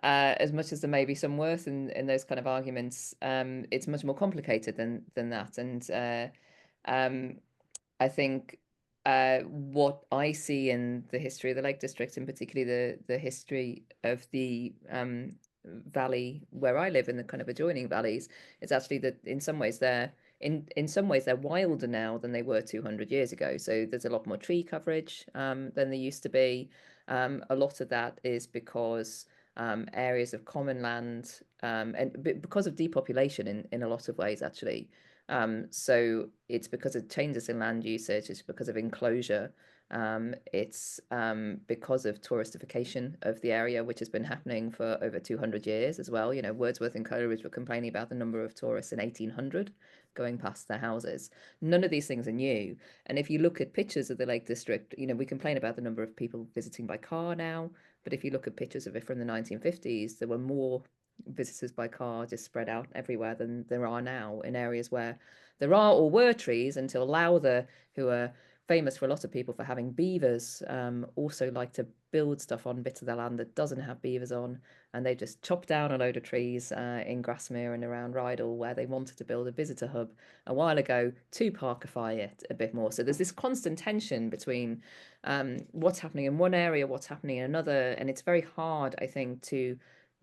As much as there may be some worth in those kind of arguments, it's much more complicated than that. And I think what I see in the history of the Lake District, and particularly the history of the valley where I live, in the kind of adjoining valleys, is actually that in some ways they're wilder now than they were 200 years ago. So there's a lot more tree coverage than there used to be. A lot of that is because areas of common land, and because of depopulation in a lot of ways, actually. So it's because of changes in land usage, it's because of enclosure, it's because of touristification of the area, which has been happening for over 200 years as well. You know, Wordsworth and Coleridge were complaining about the number of tourists in 1800 going past their houses. None of these things are new. And if you look at pictures of the Lake District, you know, we complain about the number of people visiting by car now, but if you look at pictures of it from the 1950s, there were more visitors by car just spread out everywhere than there are now, in areas where there are or were trees, until Lowther, who are famous for a lot of people for having beavers, also like to build stuff on bits of their land that doesn't have beavers on, and they just chopped down a load of trees in Grasmere and around Rydal, where they wanted to build a visitor hub a while ago to parkify it a bit more. So there's this constant tension between what's happening in one area, what's happening in another, and it's very hard, I think, to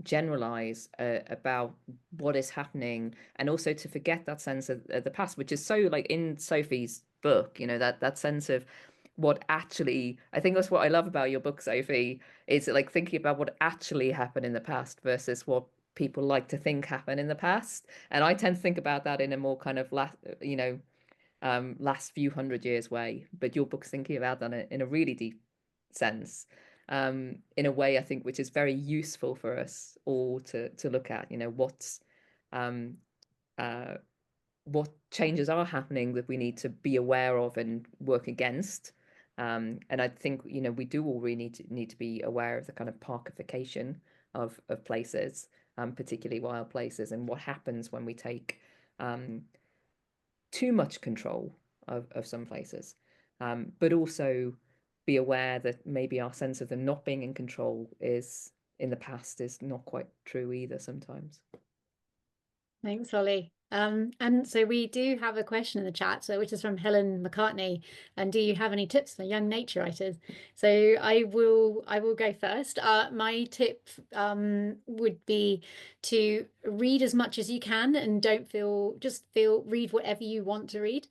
generalize about what is happening, and also to forget that sense of the past, which is so, like in Sophie's book, you know, that sense of what actually, I think that's what I love about your book, Sophie, is like thinking about what actually happened in the past versus what people like to think happened in the past. And I tend to think about that in a more kind of last few hundred years way, but your book's thinking about that in a really deep sense, in a way I think which is very useful for us all to look at, you know, what changes are happening that we need to be aware of and work against. And I think, you know, we do all really need to be aware of the kind of parkification of places, particularly wild places, and what happens when we take too much control of some places, but also be aware that maybe our sense of them not being in control is, in the past, is not quite true either sometimes. Thanks, Holly. And so we do have a question in the chat, which is from Helen McCartney. And do you have any tips for young nature writers? So I will go first. My tip would be to read as much as you can, and read whatever you want to read.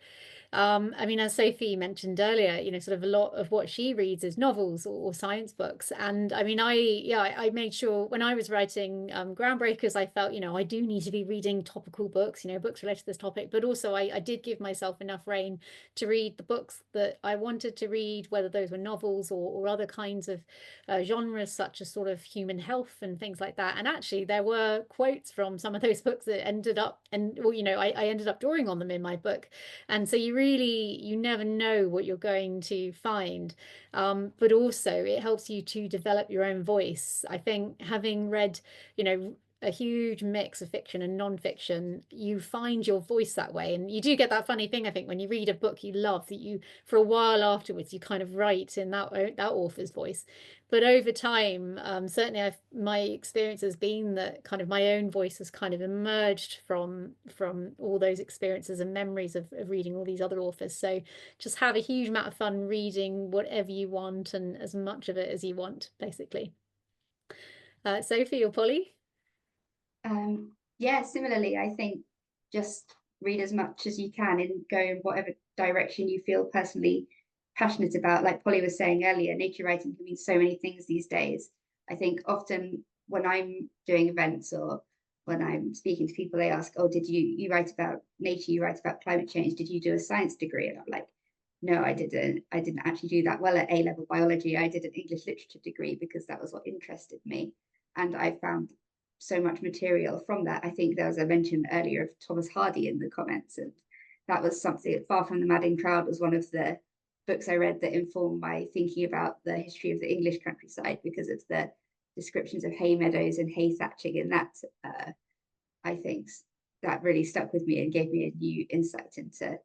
I mean, as Sophie mentioned earlier, sort of a lot of what she reads is novels or science books. And I mean, I made sure when I was writing Groundbreakers, I felt, I do need to be reading topical books, books related to this topic, but also I did give myself enough rein to read the books that I wanted to read, whether those were novels or other kinds of genres, such as sort of human health and things like that. And actually, there were quotes from some of those books that ended up, and well, I ended up drawing on them in my book. And so you never know what you're going to find. But also it helps you to develop your own voice. I think having read, a huge mix of fiction and non-fiction, you find your voice that way. And you do get that funny thing, I think, when you read a book you love, that you, for a while afterwards, you kind of write in that author's voice. But over time, certainly my experience has been that kind of my own voice has kind of emerged from all those experiences and memories of reading all these other authors. So just have a huge amount of fun reading whatever you want and as much of it as you want, basically. Sophie or Polly? Yeah, similarly, I think just read as much as you can and go in whatever direction you feel personally passionate about. Like Polly was saying earlier, nature writing can mean so many things these days. I think often when I'm doing events or when I'm speaking to people, they ask, oh, did you write about nature, you write about climate change, did you do a science degree? And I'm like, no, I didn't actually do that well at A-level biology. I did an English literature degree because that was what interested me. And I found so much material from that. I think there was a mention earlier of Thomas Hardy in the comments, and that was something. Far from the Madding Crowd was one of the books I read that informed my thinking about the history of the English countryside, because of the descriptions of hay meadows and hay thatching, and that I think that really stuck with me and gave me a new insight into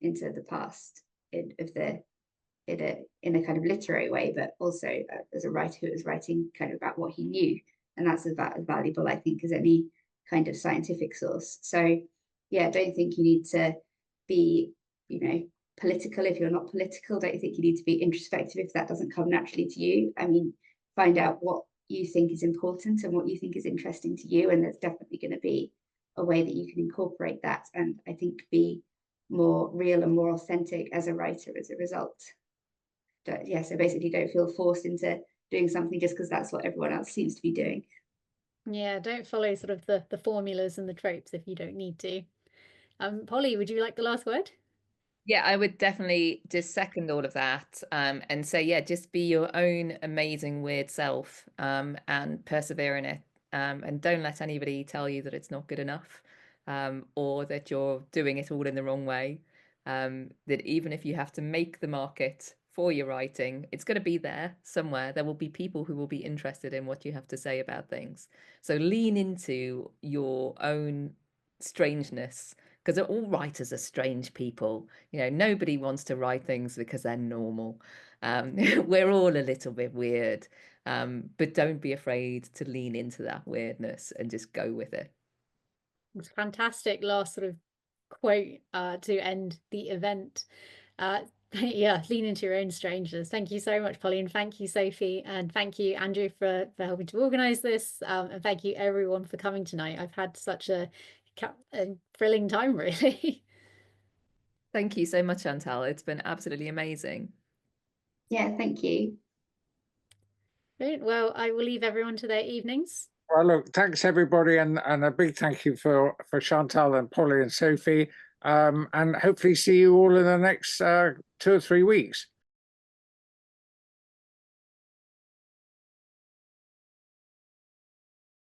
the past in a kind of literary way, but also as a writer who was writing kind of about what he knew. And that's about as valuable, I think, as any kind of scientific source. So yeah, don't think you need to be, political if you're not political. Don't think you need to be introspective if that doesn't come naturally to you. I mean, find out what you think is important and what you think is interesting to you. And there's definitely going to be a way that you can incorporate that. And I think be more real and more authentic as a writer as a result. Yeah, so basically don't feel forced into doing something just because that's what everyone else seems to be doing. Yeah, don't follow sort of the formulas and the tropes if you don't need to. Polly, would you like the last word? Yeah, I would definitely just second all of that, and say, yeah, just be your own amazing weird self, and persevere in it, and don't let anybody tell you that it's not good enough, or that you're doing it all in the wrong way. That even if you have to make the market for your writing, it's going to be there somewhere. There will be people who will be interested in what you have to say about things. So lean into your own strangeness, because all writers are strange people. Nobody wants to write things because they're normal. We're all a little bit weird, but don't be afraid to lean into that weirdness and just go with it. It's a fantastic last sort of quote to end the event. Yeah, lean into your own strangeness. Thank you so much, Polly, and thank you, Sophie, and thank you, Andrew, for helping to organise this, and thank you everyone for coming tonight. I've had such a thrilling time, really. Thank you so much, Chantal. It's been absolutely amazing. Yeah, thank you. Well, I will leave everyone to their evenings. Well, look, thanks everybody, and a big thank you for Chantal and Polly and Sophie, and hopefully see you all in the next 2 or 3 weeks.